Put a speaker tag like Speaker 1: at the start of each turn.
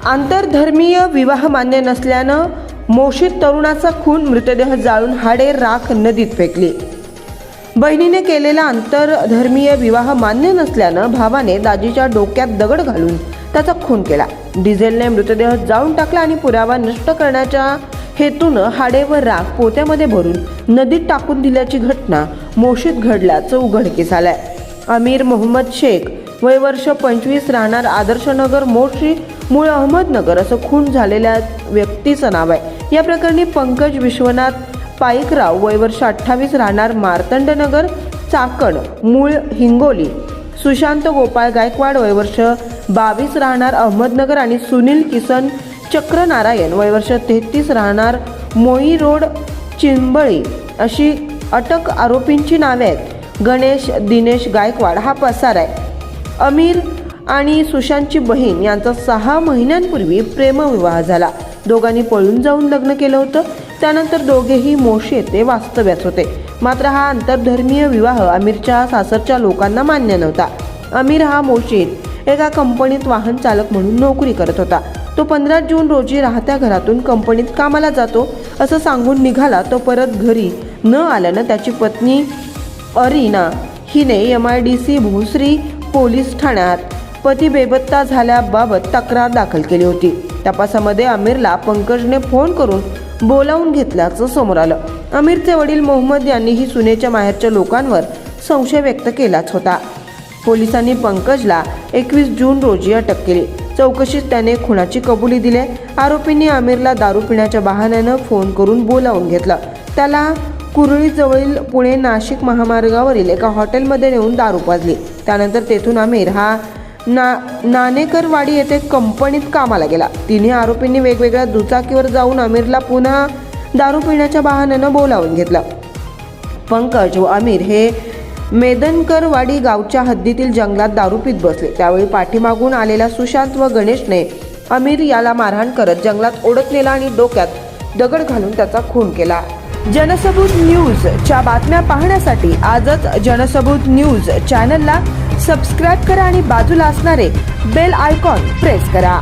Speaker 1: आंतरधर्मीय विवाह मान्य नसल्यानं मोशीत तरुणाचा खून, मृतदेह जाळून हाडे राख नदीत फेकली। बहिणीने केलेला आंतरधर्मीय विवाह मान्य नसल्यानं भावाने दाजीच्या डोक्यात दगड घालून त्याचा खून केला। डिझेलने मृतदेह जाळून टाकला आणि पुरावा नष्ट करण्याच्या हेतूनं हाडे व राख पोत्यामध्ये भरून नदीत टाकून दिल्याची घटना मोशीत घडल्याचं उघडकीस आलंय। अमीर मोहम्मद शेख, वय वर्ष 25, राहणार आदर्शनगर मोशी, मूळ अहमदनगर असं खून झालेल्या व्यक्तीचं नाव आहे। या प्रकरणी पंकज विश्वनाथ पाईकराव, वय वर्ष 28, राहणार मार्तंडनगर चाकण, मूळ हिंगोली, सुशांत गोपाळ गायकवाड, वय वर्ष 22, राहणार अहमदनगर आणि सुनील किसन चक्रनारायण, वय वर्ष 33, राहणार मोई रोड चिंबळी अशी अटक आरोपींची नावे आहेत। गणेश दिनेश गायकवाड हा पसार आहे। अमीर आणि सुशांतची बहीण यांचा 6 महिन्यांपूर्वी प्रेमविवाह झाला। दोघांनी पळून जाऊन लग्न केलं होतं। त्यानंतर दोघेही मोशी येथे वास्तव्यास होते। मात्र हा आंतरधर्मीय विवाह अमीरच्या सासरच्या लोकांना मान्य नव्हता। अमीर हा मोशीत एका कंपनीत वाहन चालक म्हणून नोकरी करत होता। तो 15 जून रोजी राहत्या घरातून कंपनीत कामाला जातो असं सांगून निघाला। तो परत घरी न आल्यानं त्याची पत्नी अरीना हिने MIDC भोसरी पोलीस ठाण्यात पती बेपत्ता झाल्याबाबत तक्रार दाखल केली होती। तपासामध्ये अमीरला पंकजने फोन करून बोलावून घेतल्याचं समोर आलं। अमीरचे वडील मोहम्मद यांनीही सुनेच्या माहेरच्या लोकांवर संशय व्यक्त केलाच होता। पोलिसांनी पंकजला 21 जून रोजी अटक केली। चौकशीत त्याने खुनाची कबुली दिली। आरोपींनी अमीरला दारू पिण्याच्या बहाण्यानं फोन करून बोलावून घेतलं। त्याला कुरळीजवळील पुणे नाशिक महामार्गावरील एका हॉटेलमध्ये नेऊन दारू पाजली। त्यानंतर तेथून अमीर हा नाणेकरवाडी येथे कंपनीत कामाला गेला। तिन्ही आरोपींनी वेगवेगळ्या दुचाकीवर जाऊन अमीरला पुन्हा दारू पिण्याच्या बहाण्यानं बोलावून घेतलं। पंकज व अमीर हे मेदनकरवाडी गावच्या हद्दीतील जंगलात दारू पीत बसले। त्यावेळी पाठीमागून आलेल्या सुशांत व गणेशने अमीर याला मारहाण करत जंगलात ओढत नेला आणि डोक्यात दगड घालून त्याचा खून केला। जनसबूत न्यूजच्या बातम्या पाहण्यासाठी आजच जनसबूत न्यूज चॅनलला सबस्क्राईब करा आणि बाजूला असणारे बेल आयकॉन प्रेस करा।